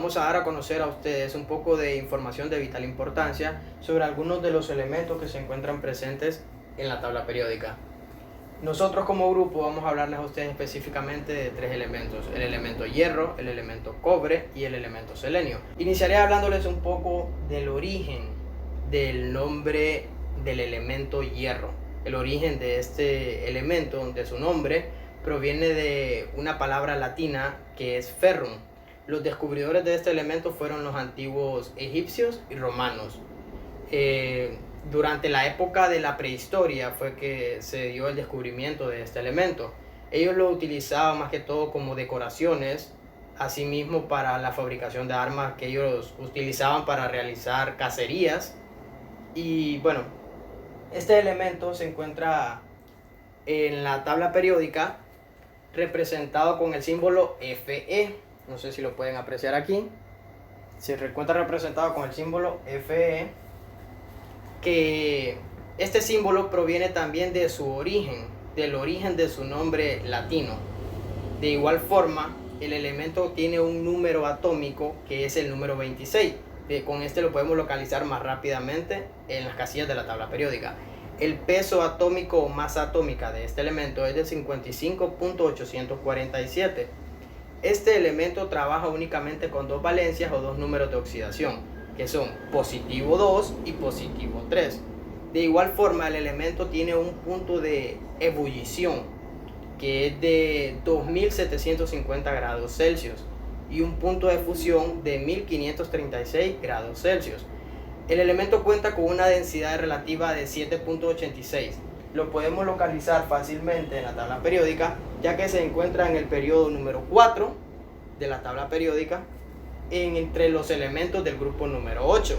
vamos a dar a conocer a ustedes un poco de información de vital importancia sobre algunos de los elementos que se encuentran presentes en la tabla periódica. Nosotros como grupo vamos a hablarles a ustedes específicamente de tres elementos: el elemento hierro, el elemento cobre y el elemento selenio. Iniciaré hablándoles un poco del origen del nombre del elemento hierro. El origen de este elemento, de su nombre, proviene de una palabra latina que es ferrum. Los descubridores de este elemento fueron los antiguos egipcios y romanos. Durante la época de la prehistoria fue que se dio el descubrimiento de este elemento. Ellos lo utilizaban más que todo como decoraciones, asimismo para la fabricación de armas que ellos utilizaban para realizar cacerías. Y bueno, este elemento se encuentra en la tabla periódica representado con el símbolo Fe. No sé si lo pueden apreciar aquí. Se encuentra representado con el símbolo Fe, que este símbolo proviene también de su origen, del origen de su nombre latino. De igual forma, el elemento tiene un número atómico que es el número 26. Con este lo podemos localizar más rápidamente en las casillas de la tabla periódica. El peso atómico o masa atómica de este elemento es de 55.847. Este elemento trabaja únicamente con dos valencias o dos números de oxidación, que son positivo 2 y positivo 3. De igual forma, el elemento tiene un punto de ebullición que es de 2750 grados Celsius y un punto de fusión de 1536 grados Celsius. El elemento cuenta con una densidad relativa de 7.86. Lo podemos localizar fácilmente en la tabla periódica, ya que se encuentra en el periodo número 4 de la tabla periódica, entre los elementos del grupo número 8.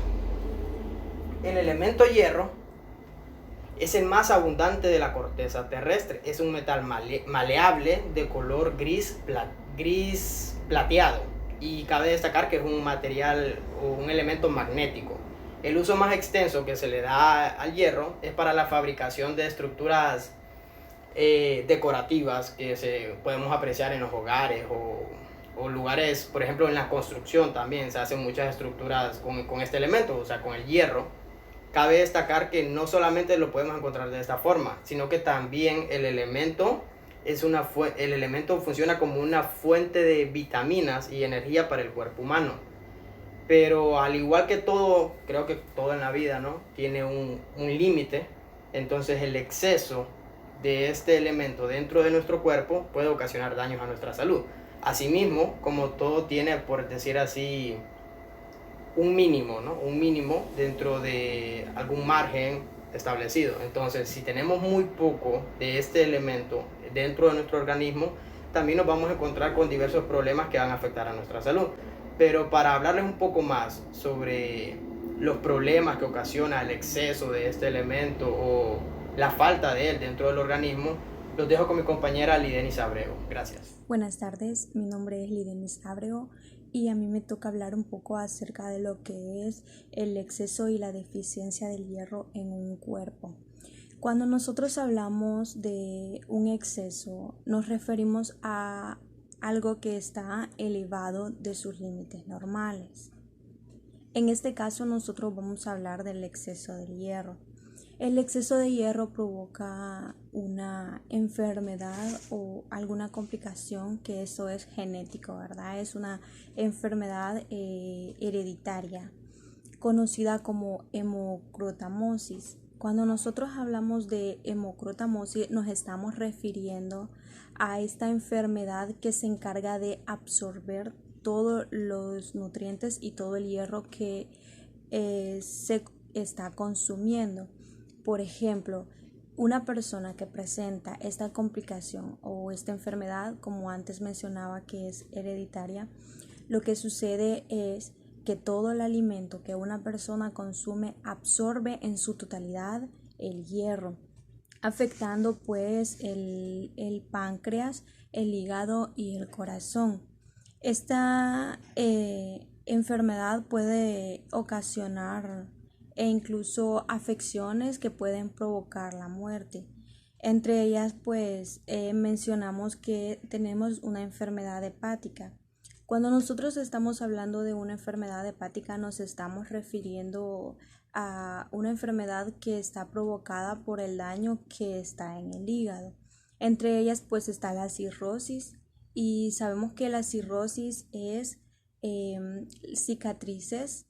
El elemento hierro es el más abundante de la corteza terrestre. Es un metal maleable de color gris plateado, y cabe destacar que es un material o un elemento magnético. El uso más extenso que se le da al hierro es para la fabricación de estructuras decorativas que podemos apreciar en los hogares o lugares, por ejemplo en la construcción también se hacen muchas estructuras con este elemento, o sea, con el hierro. Cabe destacar que no solamente lo podemos encontrar de esta forma, sino que también el elemento funciona como una fuente de vitaminas y energía para el cuerpo humano. Pero al igual que todo, creo que todo en la vida, ¿no?, tiene un límite. Entonces el exceso de este elemento dentro de nuestro cuerpo puede ocasionar daños a nuestra salud. Asimismo, como todo tiene, por decir así, un mínimo, ¿no?, un mínimo dentro de algún margen establecido. Entonces, si tenemos muy poco de este elemento dentro de nuestro organismo, también nos vamos a encontrar con diversos problemas que van a afectar a nuestra salud. Pero para hablarles un poco más sobre los problemas que ocasiona el exceso de este elemento o la falta de él dentro del organismo, los dejo con mi compañera Lidenis Abrego. Gracias. Buenas tardes, mi nombre es Lidenis Abrego y a mí me toca hablar un poco acerca de lo que es el exceso y la deficiencia del hierro en un cuerpo. Cuando nosotros hablamos de un exceso, nos referimos a algo que está elevado de sus límites normales. En este caso nosotros vamos a hablar del exceso del hierro. El exceso de hierro provoca una enfermedad o alguna complicación, que eso es genético, ¿verdad? Es una enfermedad hereditaria conocida como hemocrotamosis. Cuando nosotros hablamos de hemocrotamosis nos estamos refiriendo a esta enfermedad que se encarga de absorber todos los nutrientes y todo el hierro que se está consumiendo. Por ejemplo, una persona que presenta esta complicación o esta enfermedad, como antes mencionaba que es hereditaria, lo que sucede es que todo el alimento que una persona consume absorbe en su totalidad el hierro, afectando pues el páncreas, el hígado y el corazón. Esta enfermedad puede ocasionar e incluso afecciones que pueden provocar la muerte. Entre ellas pues mencionamos que tenemos una enfermedad hepática. Cuando nosotros estamos hablando de una enfermedad hepática, nos estamos refiriendo a una enfermedad que está provocada por el daño que está en el hígado. Entre ellas pues está la cirrosis, y sabemos que la cirrosis es cicatrices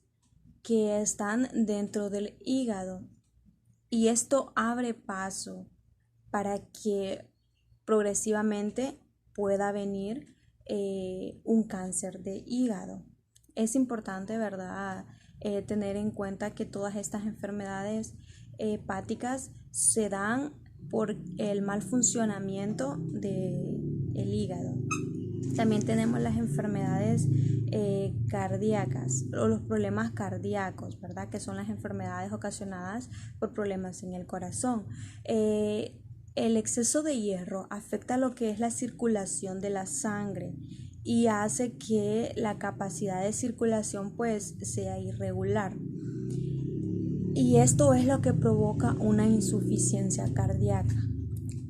que están dentro del hígado, y esto abre paso para que progresivamente pueda venir un cáncer de hígado. Es importante, ¿verdad?, tener en cuenta que todas estas enfermedades hepáticas se dan por el mal funcionamiento del hígado. También tenemos las enfermedades cardíacas o los problemas cardíacos, ¿verdad?, que son las enfermedades ocasionadas por problemas en el corazón. El exceso de hierro afecta lo que es la circulación de la sangre y hace que la capacidad de circulación pues sea irregular. Y esto es lo que provoca una insuficiencia cardíaca.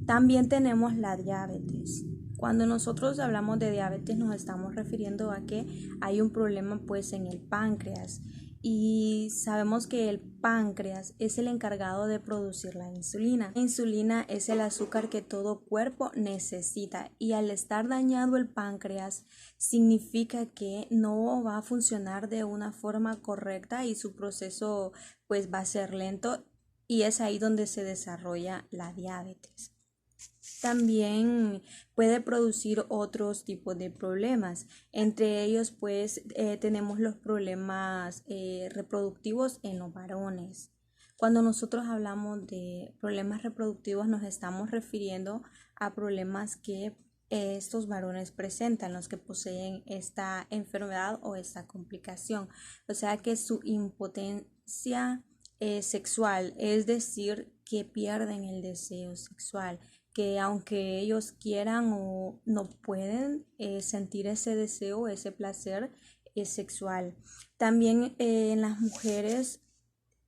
También tenemos la diabetes. Cuando nosotros hablamos de diabetes nos estamos refiriendo a que hay un problema pues en el páncreas, y sabemos que el páncreas es el encargado de producir la insulina. La insulina es el azúcar que todo cuerpo necesita, y al estar dañado el páncreas significa que no va a funcionar de una forma correcta y su proceso pues va a ser lento, y es ahí donde se desarrolla la diabetes. También puede producir otros tipos de problemas. Entre ellos pues tenemos los problemas reproductivos en los varones. Cuando nosotros hablamos de problemas reproductivos nos estamos refiriendo a problemas que estos varones presentan, los que poseen esta enfermedad o esta complicación. O sea que su impotencia sexual, es decir, que pierden el deseo sexual, que aunque ellos quieran o no pueden sentir ese deseo, ese placer sexual. También en las mujeres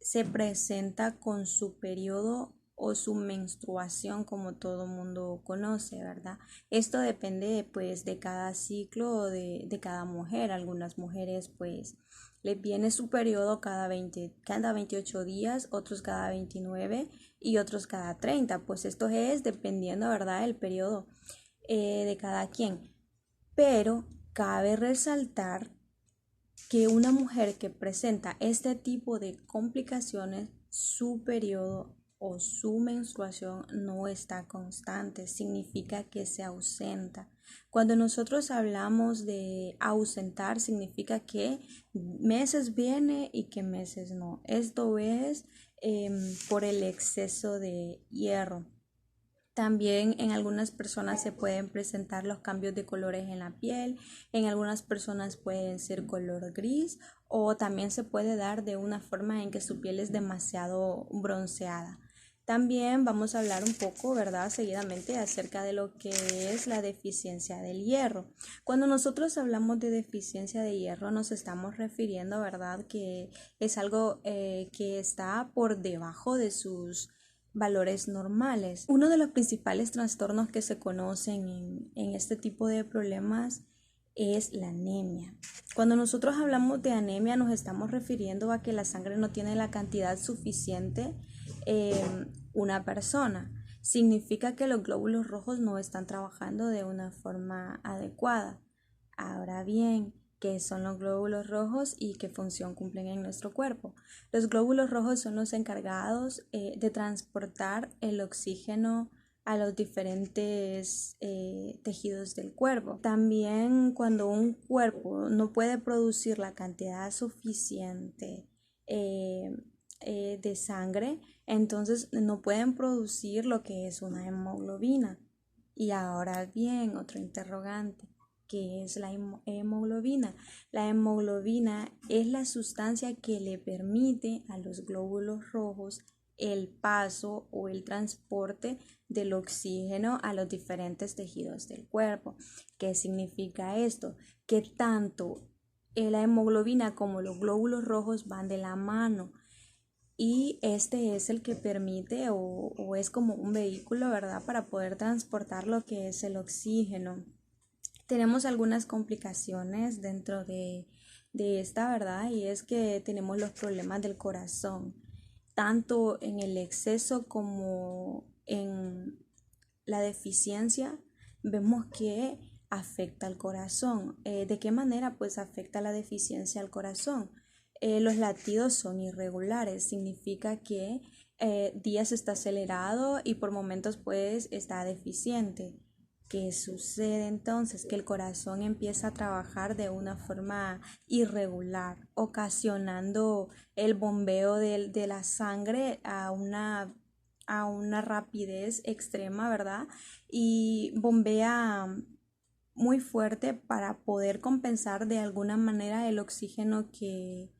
se presenta con su periodo o su menstruación, como todo mundo conoce, ¿verdad? Esto depende pues de cada ciclo de cada mujer. Algunas mujeres pues les viene su periodo cada 28 días, otros cada 29 y otros cada 30. Pues esto es dependiendo, ¿verdad?, el periodo de cada quien. Pero cabe resaltar que una mujer que presenta este tipo de complicaciones, su periodo o su menstruación no está constante, significa que se ausenta. Cuando nosotros hablamos de ausentar, significa que meses viene y que meses no. Esto es por el exceso de hierro. También en algunas personas se pueden presentar los cambios de colores en la piel, en algunas personas pueden ser color gris, o también se puede dar de una forma en que su piel es demasiado bronceada. También vamos a hablar un poco, ¿verdad?, seguidamente acerca de lo que es la deficiencia del hierro. Cuando nosotros hablamos de deficiencia de hierro nos estamos refiriendo, ¿verdad?, que es algo que está por debajo de sus valores normales. Uno de los principales trastornos que se conocen en este tipo de problemas es la anemia. Cuando nosotros hablamos de anemia nos estamos refiriendo a que la sangre no tiene la cantidad suficiente en una persona. Significa que los glóbulos rojos no están trabajando de una forma adecuada. Ahora bien, ¿qué son los glóbulos rojos y qué función cumplen en nuestro cuerpo? Los glóbulos rojos son los encargados de transportar el oxígeno a los diferentes tejidos del cuerpo. También cuando un cuerpo no puede producir la cantidad suficiente de sangre, entonces no pueden producir lo que es una hemoglobina. Y ahora bien, otro interrogante: ¿qué es la hemoglobina? La hemoglobina es la sustancia que le permite a los glóbulos rojos el paso o el transporte del oxígeno a los diferentes tejidos del cuerpo. ¿Qué significa esto? Que tanto la hemoglobina como los glóbulos rojos van de la mano, y este es el que permite o es como un vehículo, ¿verdad?, para poder transportar lo que es el oxígeno. Tenemos algunas complicaciones dentro de esta, ¿verdad? Y es que tenemos los problemas del corazón, tanto en el exceso como en la deficiencia. Vemos que afecta al corazón. ¿De qué manera pues afecta la deficiencia al corazón? Los latidos son irregulares, significa que días está acelerado y por momentos pues está deficiente. ¿Qué sucede entonces? Que el corazón empieza a trabajar de una forma irregular, ocasionando el bombeo de la sangre a una rapidez extrema, ¿verdad? Y bombea muy fuerte para poder compensar de alguna manera el oxígeno que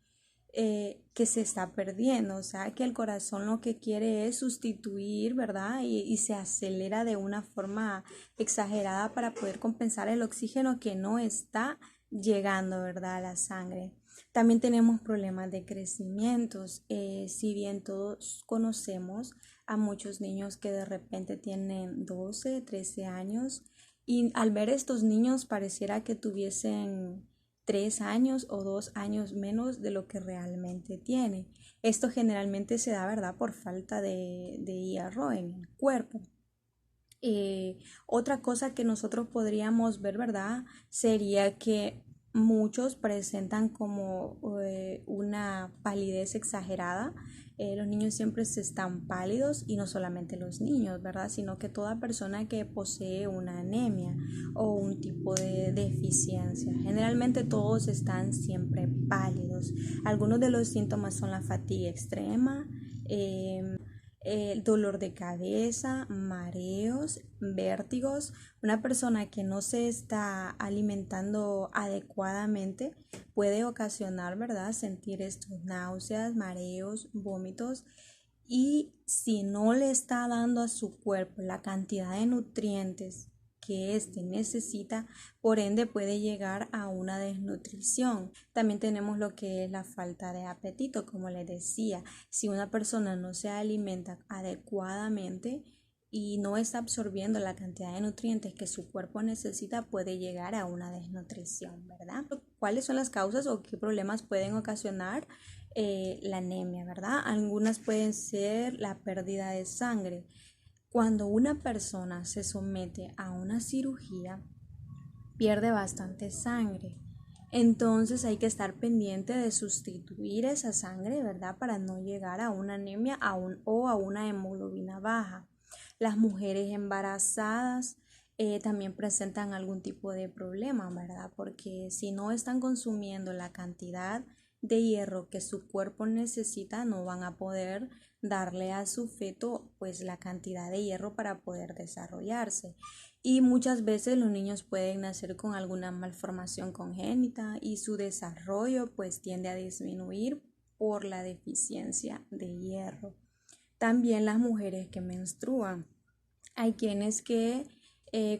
se está perdiendo. O sea, que el corazón lo que quiere es sustituir, ¿verdad? Y se acelera de una forma exagerada para poder compensar el oxígeno que no está llegando, ¿verdad? A la sangre. También tenemos problemas de crecimientos. Si bien todos conocemos a muchos niños que de repente tienen 12, 13 años y al ver estos niños pareciera que tuviesen 3 años o 2 años menos de lo que realmente tiene. Esto generalmente se da, ¿verdad?, por falta de hierro en el cuerpo. Otra cosa que nosotros podríamos ver, ¿verdad?, sería que muchos presentan como una palidez exagerada. Los niños siempre se están pálidos y no solamente los niños, ¿verdad?, sino que toda persona que posee una anemia o un tipo de deficiencia. Generalmente todos están siempre pálidos. Algunos de los síntomas son la fatiga extrema, el dolor de cabeza, mareos, vértigos. Una persona que no se está alimentando adecuadamente puede ocasionar, ¿verdad?, sentir estos náuseas, mareos, vómitos. Y si no le está dando a su cuerpo la cantidad de nutrientes que éste necesita, por ende puede llegar a una desnutrición. También tenemos lo que es la falta de apetito, como les decía. Si una persona no se alimenta adecuadamente y no está absorbiendo la cantidad de nutrientes que su cuerpo necesita, puede llegar a una desnutrición, ¿verdad? ¿Cuáles son las causas o qué problemas pueden ocasionar la anemia, ¿verdad? Algunas pueden ser la pérdida de sangre. Cuando una persona se somete a una cirugía, pierde bastante sangre. Entonces hay que estar pendiente de sustituir esa sangre, ¿verdad?, para no llegar a una anemia o a una hemoglobina baja. Las mujeres embarazadas también presentan algún tipo de problema, ¿verdad? Porque si no están consumiendo la cantidad de hierro que su cuerpo necesita, no van a poder darle a su feto pues la cantidad de hierro para poder desarrollarse. Y muchas veces los niños pueden nacer con alguna malformación congénita y su desarrollo pues tiende a disminuir por la deficiencia de hierro. También las mujeres que menstruan. Hay quienes que,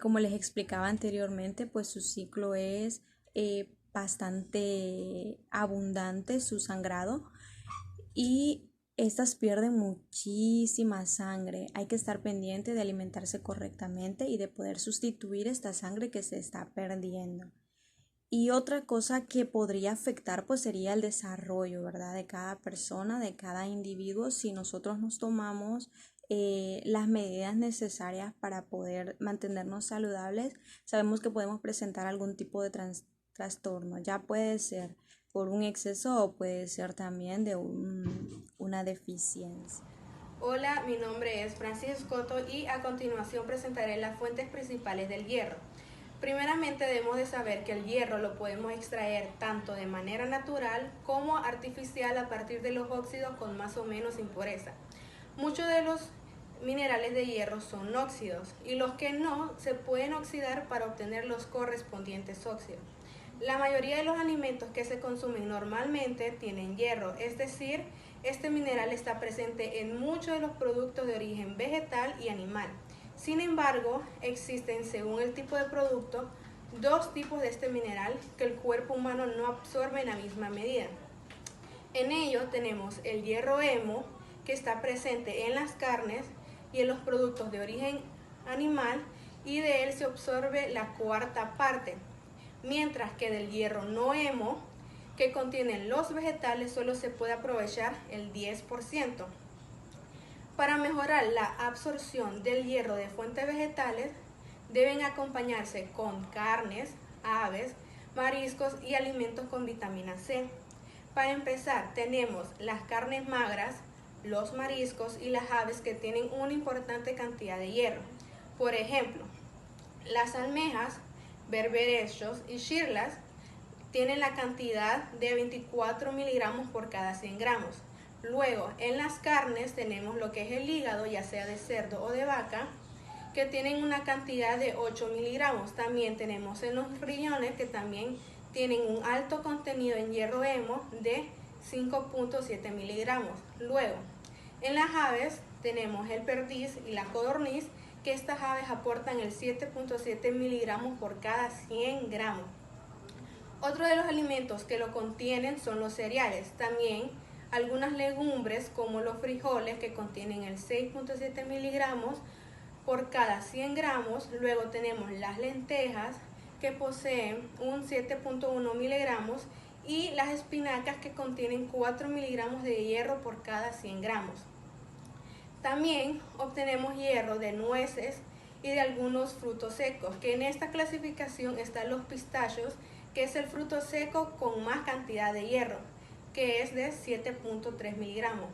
como les explicaba anteriormente, pues su ciclo es bastante abundante, su sangrado, y estas pierden muchísima sangre. Hay que estar pendiente de alimentarse correctamente y de poder sustituir esta sangre que se está perdiendo. Y otra cosa que podría afectar pues sería el desarrollo, ¿verdad?, de cada persona, de cada individuo, si nosotros nos tomamos las medidas necesarias para poder mantenernos saludables. Sabemos que podemos presentar algún tipo de trastorno, ya puede ser por un exceso o puede ser también de una deficiencia. Hola, mi nombre es Francis Coto y a continuación presentaré las fuentes principales del hierro. Primeramente debemos de saber que el hierro lo podemos extraer tanto de manera natural como artificial a partir de los óxidos con más o menos impureza. Muchos de los minerales de hierro son óxidos y los que no se pueden oxidar para obtener los correspondientes óxidos. La mayoría de los alimentos que se consumen normalmente tienen hierro, es decir, este mineral está presente en muchos de los productos de origen vegetal y animal. Sin embargo, existen, según el tipo de producto, dos tipos de este mineral que el cuerpo humano no absorbe en la misma medida. En ello tenemos el hierro hemo, que está presente en las carnes y en los productos de origen animal, y de él se absorbe la cuarta parte, mientras que del hierro no hemo que contienen los vegetales solo se puede aprovechar el 10%. Para mejorar la absorción del hierro de fuentes vegetales, deben acompañarse con carnes, aves, mariscos y alimentos con vitamina C. Para empezar, tenemos las carnes magras, los mariscos y las aves que tienen una importante cantidad de hierro. Por ejemplo, las almejas, berberechos y shirlas tienen la cantidad de 24 miligramos por cada 100 gramos. Luego, en las carnes tenemos lo que es el hígado, ya sea de cerdo o de vaca, que tienen una cantidad de 8 miligramos. También tenemos en los riñones, que también tienen un alto contenido en hierro hemo de 5.7 miligramos. Luego, en las aves tenemos el perdiz y la codorniz, que estas aves aportan el 7.7 miligramos por cada 100 gramos. Otro de los alimentos que lo contienen son los cereales. También algunas legumbres como los frijoles, que contienen el 6.7 miligramos por cada 100 gramos. Luego tenemos las lentejas, que poseen un 7.1 miligramos, y las espinacas, que contienen 4 miligramos de hierro por cada 100 gramos. También obtenemos hierro de nueces y de algunos frutos secos, que en esta clasificación están los pistachos, que es el fruto seco con más cantidad de hierro, que es de 7.3 miligramos.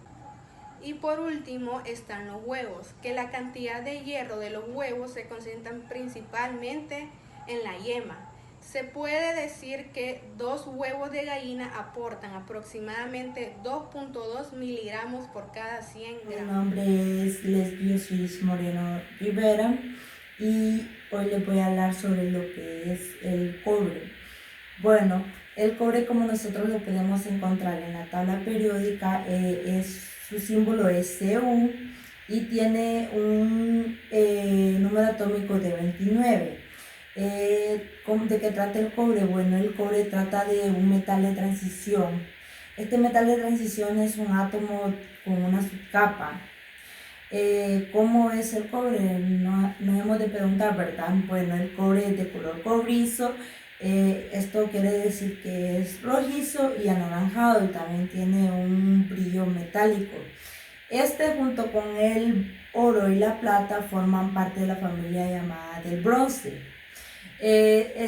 Y por último están los huevos, que la cantidad de hierro de los huevos se concentran principalmente en la yema. Se puede decir que 2 huevos de gallina aportan aproximadamente 2.2 miligramos por cada 100 gramos. Mi nombre es Lesbio Cis Moreno Rivera y hoy les voy a hablar sobre lo que es el cobre. Bueno, el cobre, como nosotros lo podemos encontrar en la tabla periódica, su símbolo es Cu y tiene un número atómico de 29. ¿De qué trata el cobre? Bueno, el cobre trata de un metal de transición. Este metal de transición es un átomo con una subcapa. ¿Cómo es el cobre? Nos hemos de preguntar, ¿verdad? Bueno, el cobre es de color cobrizo. Esto quiere decir que es rojizo y anaranjado y también tiene un brillo metálico. Este, junto con el oro y la plata, forman parte de la familia llamada del bronce.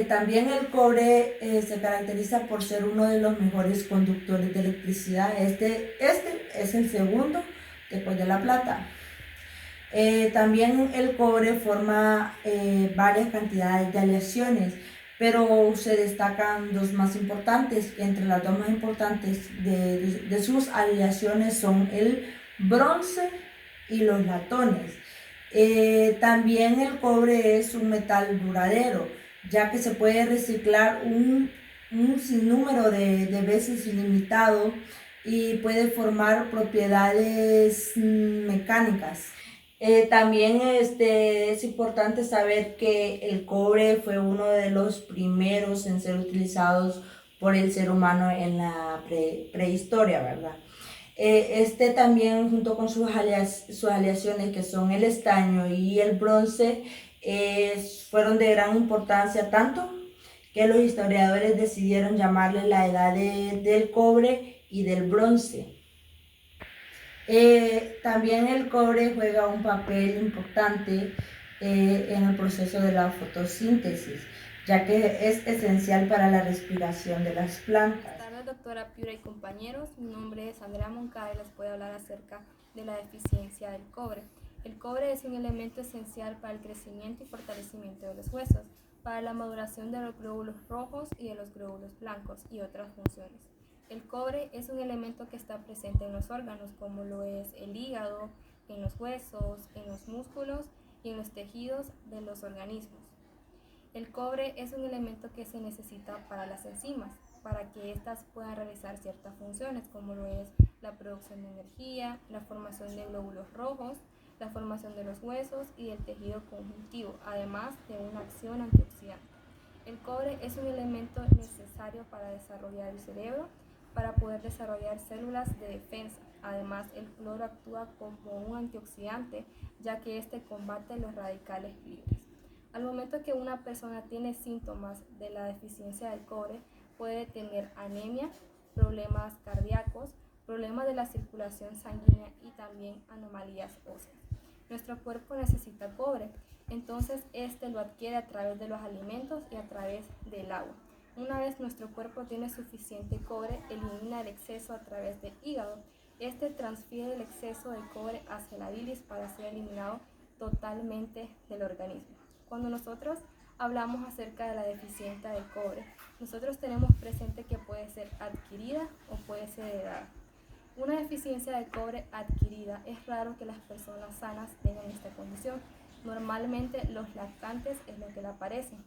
También el cobre se caracteriza por ser uno de los mejores conductores de electricidad. Este es el segundo después de la plata. También el cobre forma varias cantidades de aleaciones, pero se destacan dos más importantes. Entre las dos más importantes de sus aleaciones son el bronce y los latones. También el cobre es un metal duradero, ya que se puede reciclar un sinnúmero de veces ilimitado y puede formar propiedades mecánicas. También es importante saber que el cobre fue uno de los primeros en ser utilizados por el ser humano en la prehistoria, ¿verdad? También, junto con sus aleaciones, que son el estaño y el bronce, fueron de gran importancia, tanto que los historiadores decidieron llamarle la edad del cobre y del bronce. También el cobre juega un papel importante en el proceso de la fotosíntesis, ya que es esencial para la respiración de las plantas. Buenas tardes, doctora Piura y compañeros. Mi nombre es Andrea Moncada y les voy a hablar acerca de la deficiencia del cobre. El cobre es un elemento esencial para el crecimiento y fortalecimiento de los huesos, para la maduración de los glóbulos rojos y de los glóbulos blancos y otras funciones. El cobre es un elemento que está presente en los órganos, como lo es el hígado, en los huesos, en los músculos y en los tejidos de los organismos. El cobre es un elemento que se necesita para las enzimas, para que éstas puedan realizar ciertas funciones, como lo es la producción de energía, la formación de glóbulos rojos, la formación de los huesos y del tejido conjuntivo, además de una acción antioxidante. El cobre es un elemento necesario para desarrollar el cerebro, para poder desarrollar células de defensa. Además, el cloro actúa como un antioxidante, ya que este combate los radicales libres. Al momento que una persona tiene síntomas de la deficiencia del cobre, puede tener anemia, problemas cardíacos, problemas de la circulación sanguínea y también anomalías óseas. Nuestro cuerpo necesita cobre, entonces este lo adquiere a través de los alimentos y a través del agua. Una vez nuestro cuerpo tiene suficiente cobre, elimina el exceso a través del hígado. Este transfiere el exceso de cobre hacia la bilis para ser eliminado totalmente del organismo. Cuando nosotros hablamos acerca de la deficiencia de cobre, nosotros tenemos presente que puede ser adquirida o puede ser heredada. Una deficiencia de cobre adquirida es raro que las personas sanas tengan esta condición. Normalmente los lactantes es lo que le aparecen.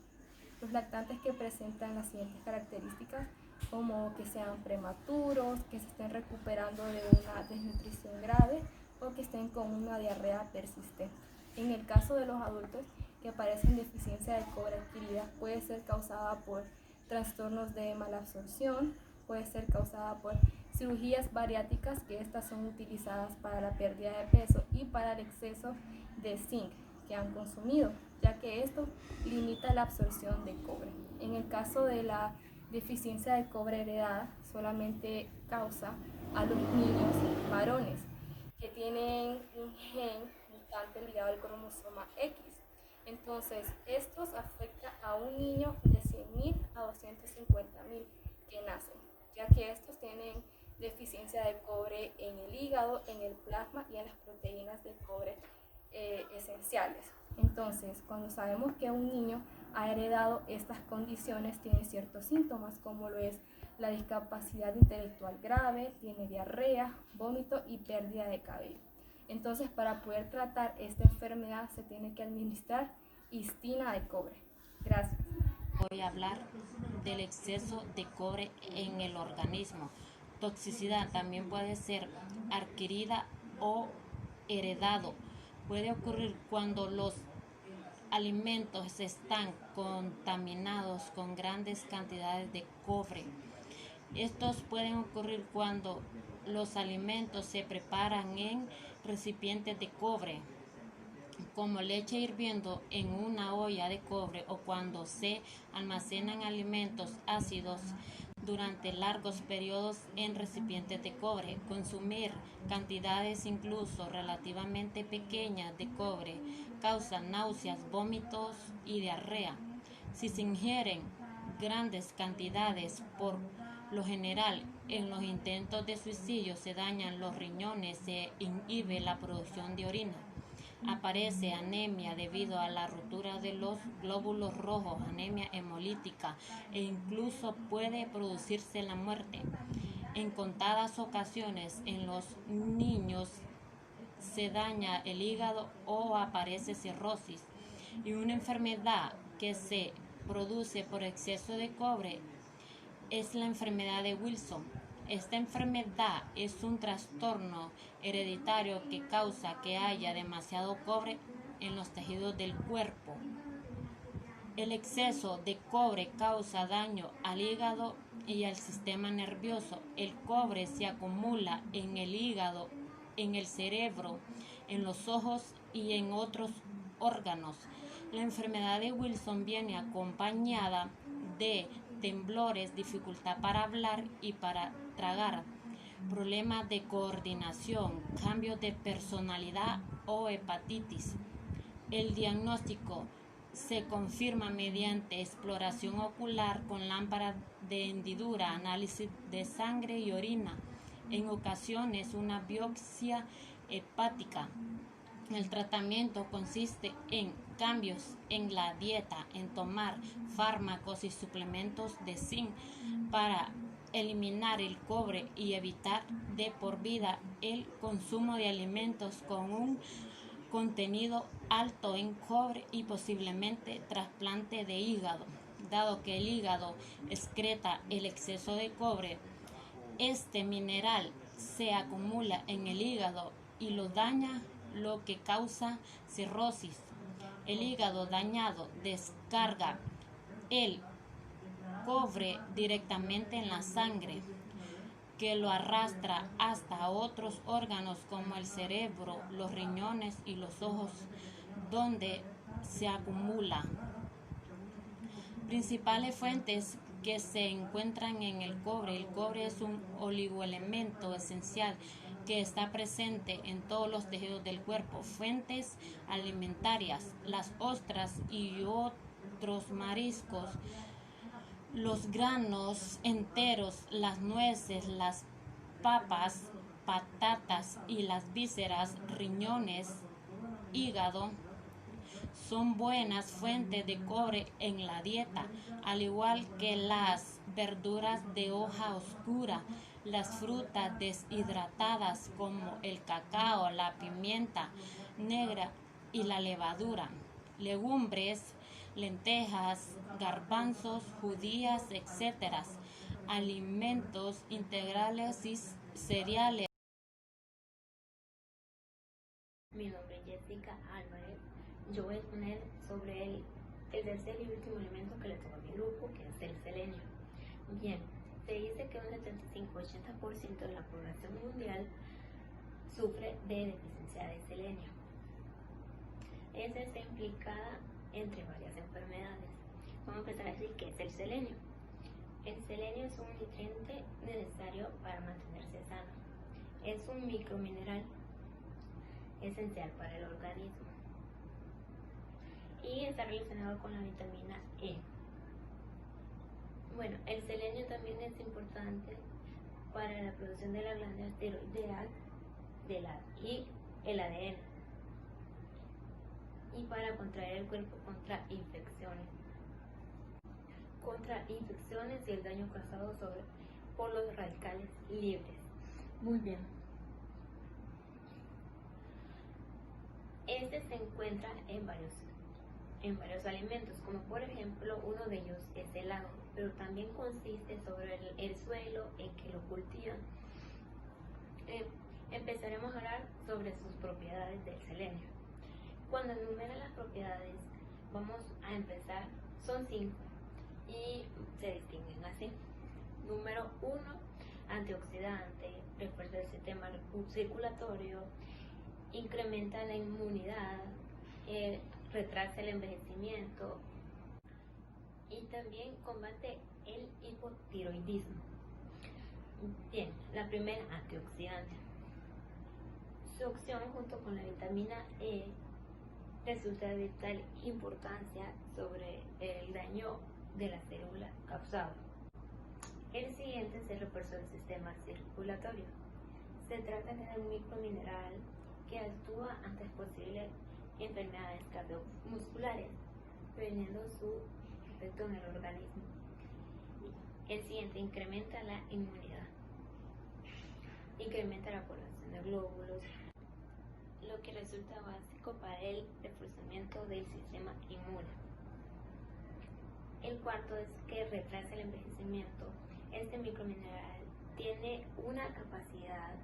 Los lactantes que presentan las siguientes características, como que sean prematuros, que se estén recuperando de una desnutrición grave o que estén con una diarrea persistente. En el caso de los adultos que padecen deficiencia de cobre adquirida, puede ser causada por trastornos de malabsorción, puede ser causada por cirugías bariátricas, que estas son utilizadas para la pérdida de peso y para el exceso de zinc que han consumido, ya que esto limita la absorción de cobre. En el caso de la deficiencia de cobre heredada, solamente causa a los niños varones que tienen un gen mutante ligado al cromosoma X. Entonces, estos afectan a un niño de 100.000 a 250.000 que nacen, ya que estos tienen deficiencia de cobre en el hígado, en el plasma y en las proteínas de cobre esenciales. Entonces, cuando sabemos que un niño ha heredado estas condiciones, tiene ciertos síntomas, como lo es la discapacidad intelectual grave, tiene diarrea, vómito y pérdida de cabello. Entonces, para poder tratar esta enfermedad se tiene que administrar histina de cobre. Gracias. Voy a hablar del exceso de cobre en el organismo. Toxicidad también puede ser adquirida o heredado. Puede ocurrir cuando los alimentos están contaminados con grandes cantidades de cobre. Estos pueden ocurrir cuando los alimentos se preparan en recipientes de cobre, como leche hirviendo en una olla de cobre, o cuando se almacenan alimentos ácidos durante largos periodos en recipientes de cobre. Consumir cantidades incluso relativamente pequeñas de cobre causa náuseas, vómitos y diarrea. Si se ingieren grandes cantidades, por lo general en los intentos de suicidio se dañan los riñones, se inhibe la producción de orina. Aparece anemia debido a la ruptura de los glóbulos rojos, anemia hemolítica, e incluso puede producirse la muerte. En contadas ocasiones en los niños se daña el hígado o aparece cirrosis. Y una enfermedad que se produce por exceso de cobre es la enfermedad de Wilson. Esta enfermedad es un trastorno hereditario que causa que haya demasiado cobre en los tejidos del cuerpo. El exceso de cobre causa daño al hígado y al sistema nervioso. El cobre se acumula en el hígado, en el cerebro, en los ojos y en otros órganos. La enfermedad de Wilson viene acompañada de temblores, dificultad para hablar y para tragar, problemas de coordinación, cambios de personalidad o hepatitis. El diagnóstico se confirma mediante exploración ocular con lámpara de hendidura, análisis de sangre y orina, en ocasiones una biopsia hepática. El tratamiento consiste en cambios en la dieta, en tomar fármacos y suplementos de zinc para eliminar el cobre y evitar de por vida el consumo de alimentos con un contenido alto en cobre y posiblemente trasplante de hígado. Dado que el hígado excreta el exceso de cobre, este mineral se acumula en el hígado y lo daña, lo que causa cirrosis. El hígado dañado descarga el cobre directamente en la sangre, que lo arrastra hasta otros órganos como el cerebro, los riñones y los ojos. donde se acumula. Principales fuentes que se encuentran en el cobre. El cobre es un oligoelemento esencial que está presente en todos los tejidos del cuerpo. Fuentes alimentarias: las ostras y otros mariscos, los granos enteros, las nueces, las papas, patatas y las vísceras, riñones, hígado, son buenas fuentes de cobre en la dieta, al igual que las verduras de hoja oscura, las frutas deshidratadas como el cacao, la pimienta negra y la levadura, legumbres, lentejas, garbanzos, judías, etc. Alimentos integrales y cereales. Mi nombre es Jessica Álvarez. Yo voy a exponer sobre el tercer y último elemento que le toca a mi grupo, que es el selenio. Bien, se dice que un 75-80% de la población mundial sufre de deficiencia de selenio. Esta está implicada entre varias enfermedades. Vamos a empezar a decir qué es el selenio. El selenio es un nutriente necesario para mantenerse sano. Es un micromineral esencial para el organismo y está relacionado con la vitamina E. Bueno, el selenio también es importante para la producción de la glándula tiroideal y el ADN, y para contraer el cuerpo contra infecciones y el daño causado por los radicales libres. Muy bien. Este se encuentra en varios alimentos, como por ejemplo uno de ellos es el ajo, pero también consiste sobre el suelo en que lo cultivan. Empezaremos a hablar sobre sus propiedades del selenio. Cuando enumeran las propiedades, vamos a empezar, son 5 y se distinguen así. Número 1, antioxidante, refuerza el sistema circulatorio, incrementa la inmunidad, retrasa el envejecimiento y también combate el hipotiroidismo. Bien, la primera, antioxidante. Su acción junto con la vitamina E resulta de vital importancia sobre el daño de la célula causado. El siguiente es el refuerzo del sistema circulatorio. Se trata de un micromineral que actúa ante posibles enfermedades cardiovasculares, previniendo su efecto en el organismo. El siguiente, incrementa la inmunidad. Incrementa la población de glóbulos, lo que resulta básico para el reforzamiento del sistema inmune. El cuarto es que retrasa el envejecimiento. Este micromineral tiene una capacidad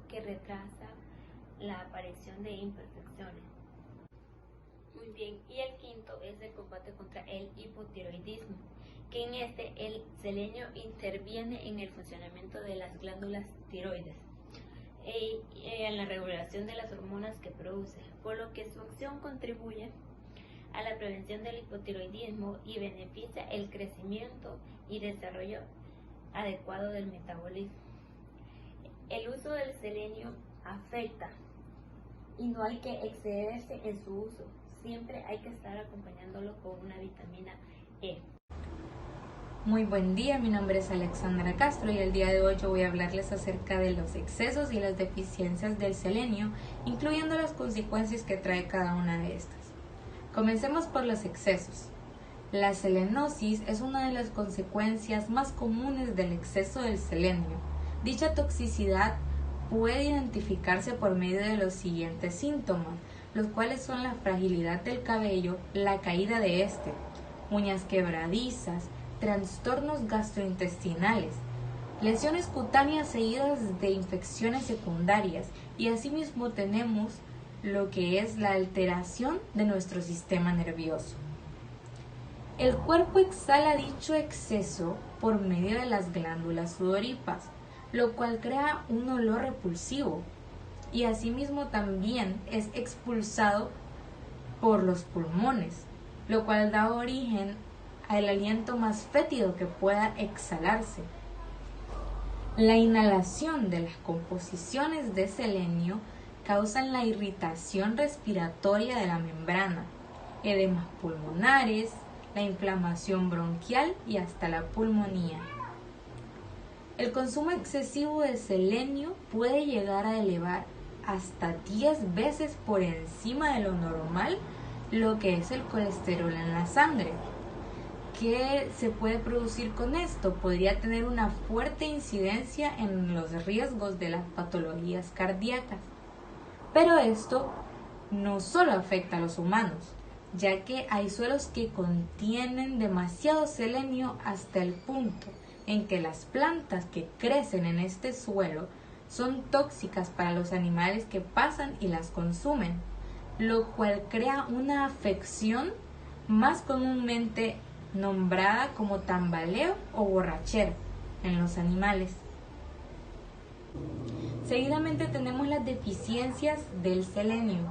que retrasa la aparición de imperfecciones. Muy bien, y el quinto es el combate contra el hipotiroidismo, que en el selenio interviene en el funcionamiento de las glándulas tiroides y en la regulación de las hormonas que produce, por lo que su acción contribuye a la prevención del hipotiroidismo y beneficia el crecimiento y desarrollo adecuado del metabolismo. El uso del selenio afecta y no hay que excederse en su uso. Siempre hay que estar acompañándolo con una vitamina E. Muy buen día, mi nombre es Alexandra Castro y el día de hoy yo voy a hablarles acerca de los excesos y las deficiencias del selenio, incluyendo las consecuencias que trae cada una de estas. Comencemos por los excesos. La selenosis es una de las consecuencias más comunes del exceso del selenio. Dicha toxicidad puede identificarse por medio de los siguientes síntomas, los cuales son la fragilidad del cabello, la caída de este, uñas quebradizas, trastornos gastrointestinales, lesiones cutáneas seguidas de infecciones secundarias, y asimismo tenemos lo que es la alteración de nuestro sistema nervioso. El cuerpo exhala dicho exceso por medio de las glándulas sudoríparas, lo cual crea un olor repulsivo y asimismo también es expulsado por los pulmones, lo cual da origen al aliento más fétido que pueda exhalarse. La inhalación de las composiciones de selenio causan la irritación respiratoria de la membrana, edemas pulmonares, la inflamación bronquial y hasta la pulmonía. El consumo excesivo de selenio puede llegar a elevar hasta 10 veces por encima de lo normal lo que es el colesterol en la sangre. ¿Qué se puede producir con esto? Podría tener una fuerte incidencia en los riesgos de las patologías cardíacas. Pero esto no solo afecta a los humanos, ya que hay suelos que contienen demasiado selenio hasta el punto en que las plantas que crecen en este suelo son tóxicas para los animales que pasan y las consumen, lo cual crea una afección más comúnmente nombrada como tambaleo o borrachera en los animales. Seguidamente tenemos las deficiencias del selenio.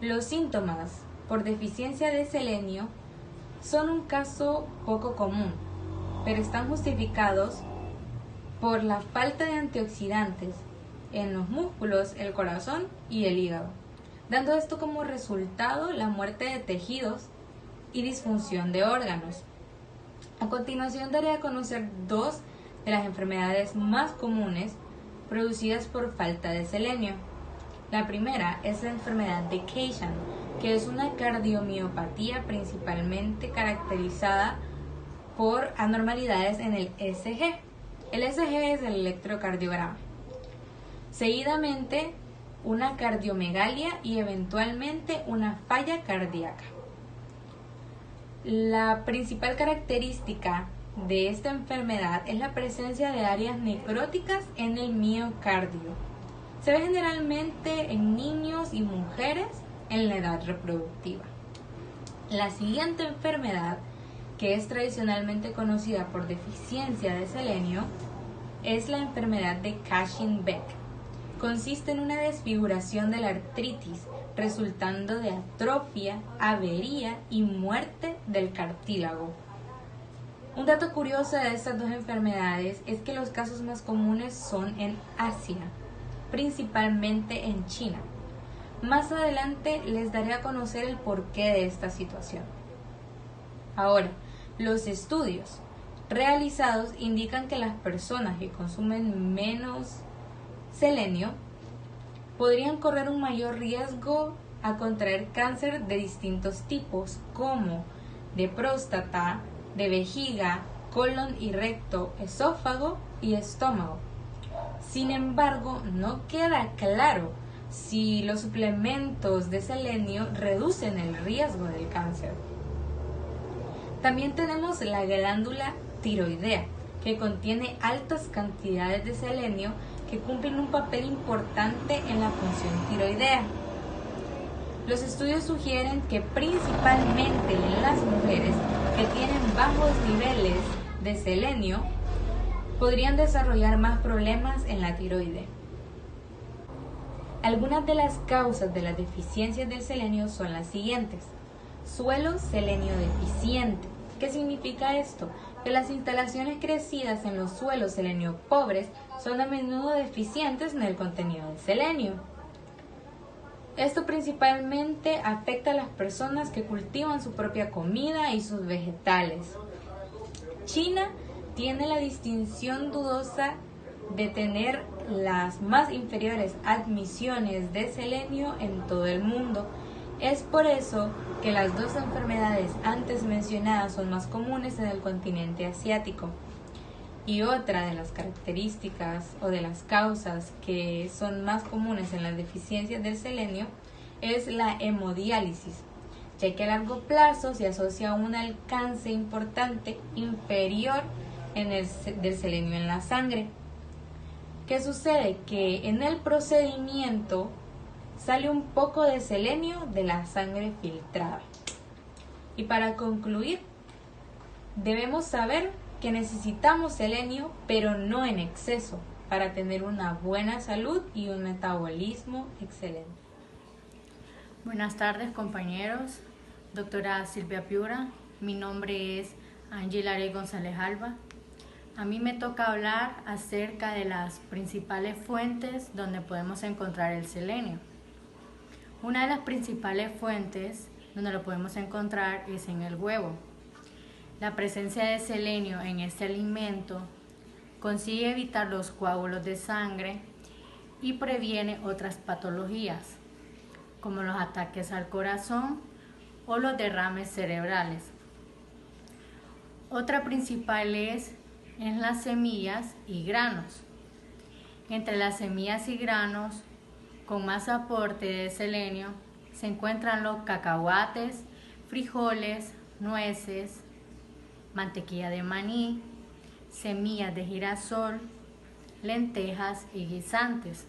Los síntomas por deficiencia de selenio son un caso poco común, pero están justificados por la falta de antioxidantes en los músculos, el corazón y el hígado, dando esto como resultado la muerte de tejidos y disfunción de órganos. A continuación daré a conocer dos de las enfermedades más comunes producidas por falta de selenio. La primera es la enfermedad de Cashan, que es una cardiomiopatía principalmente caracterizada por anormalidades en el ECG. El ECG es el electrocardiograma. Seguidamente, una cardiomegalia y eventualmente una falla cardíaca. La principal característica de esta enfermedad es la presencia de áreas necróticas en el miocardio. Se ve generalmente en niños y mujeres en la edad reproductiva. La siguiente enfermedad, que es tradicionalmente conocida por deficiencia de selenio, es la enfermedad de Cushing-Beck. Consiste en una desfiguración de la artritis, resultando de atrofia, avería y muerte del cartílago. Un dato curioso de estas dos enfermedades es que los casos más comunes son en Asia, principalmente en China. Más adelante les daré a conocer el porqué de esta situación. Ahora, los estudios realizados indican que las personas que consumen menos selenio podrían correr un mayor riesgo a contraer cáncer de distintos tipos, como de próstata, de vejiga, colon y recto, esófago y estómago. Sin embargo, no queda claro si los suplementos de selenio reducen el riesgo del cáncer. También tenemos la glándula tiroidea, que contiene altas cantidades de selenio que cumplen un papel importante en la función tiroidea. Los estudios sugieren que principalmente en las mujeres que tienen bajos niveles de selenio podrían desarrollar más problemas en la tiroide. Algunas de las causas de las deficiencias del selenio son las siguientes. Suelo selenio deficiente. ¿Qué significa esto? Que las instalaciones crecidas en los suelos selenio pobres son a menudo deficientes en el contenido de selenio. Esto principalmente afecta a las personas que cultivan su propia comida y sus vegetales. China tiene la distinción dudosa de tener las más inferiores admisiones de selenio en todo el mundo. Es por eso que las dos enfermedades antes mencionadas son más comunes en el continente asiático. Y otra de las características o de las causas que son más comunes en las deficiencias del selenio es la hemodiálisis, ya que a largo plazo se asocia a un alcance importante inferior del selenio en la sangre. ¿Qué sucede? Que en el procedimiento sale un poco de selenio de la sangre filtrada. Y para concluir, debemos saber que necesitamos selenio, pero no en exceso. para tener una buena salud y un metabolismo excelente. Buenas tardes, compañeros. Doctora Silvia Piura, mi nombre es Ángela Arey González Alba. A mí me toca hablar acerca de las principales fuentes donde podemos encontrar el selenio. Una de las principales fuentes donde lo podemos encontrar es en el huevo. La presencia de selenio en este alimento consigue evitar los coágulos de sangre y previene otras patologías, como los ataques al corazón o los derrames cerebrales. Otra principal es en las semillas y granos. Entre las semillas y granos con más aporte de selenio se encuentran los cacahuates, frijoles, nueces, mantequilla de maní, semillas de girasol, lentejas y guisantes.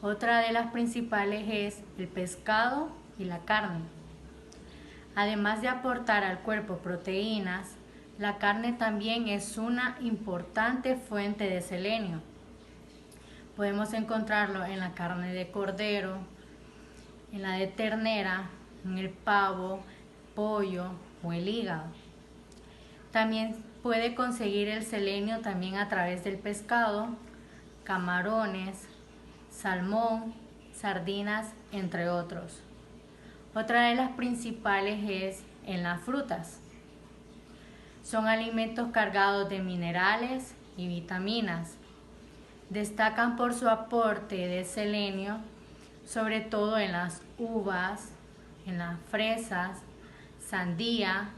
Otra de las principales es el pescado y la carne. Además de aportar al cuerpo proteínas, la carne también es una importante fuente de selenio. Podemos encontrarlo en la carne de cordero, en la de ternera, en el pavo, pollo o el hígado. También puede conseguir el selenio también a través del pescado, camarones, salmón, sardinas, entre otros. Otra de las principales es en las frutas. Son alimentos cargados de minerales y vitaminas. Destacan por su aporte de selenio, sobre todo en las uvas, en las fresas, sandía,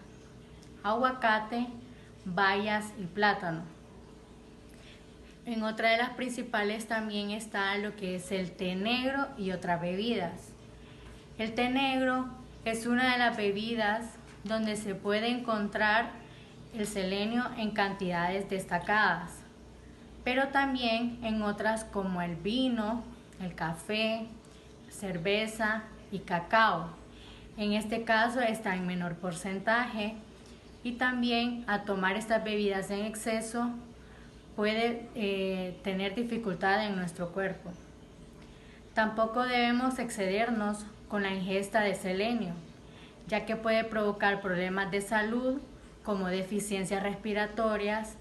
aguacate, bayas y plátano. En otra de las principales también está lo que es el té negro y otras bebidas. El té negro es una de las bebidas donde se puede encontrar el selenio en cantidades destacadas, pero también en otras como el vino, el café, cerveza y cacao. En este caso está en menor porcentaje y también a tomar estas bebidas en exceso puede tener dificultad en nuestro cuerpo. Tampoco debemos excedernos con la ingesta de selenio, ya que puede provocar problemas de salud como deficiencias respiratorias,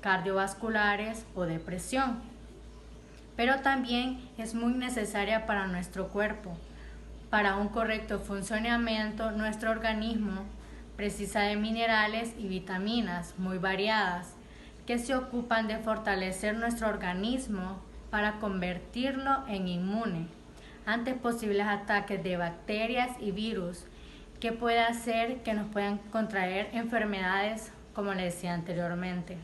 cardiovasculares o depresión. Pero también es muy necesaria para nuestro cuerpo. Para un correcto funcionamiento, nuestro organismo precisa de minerales y vitaminas muy variadas que se ocupan de fortalecer nuestro organismo para convertirlo en inmune ante posibles ataques de bacterias y virus que puede hacer que nos puedan contraer enfermedades como les decía anteriormente.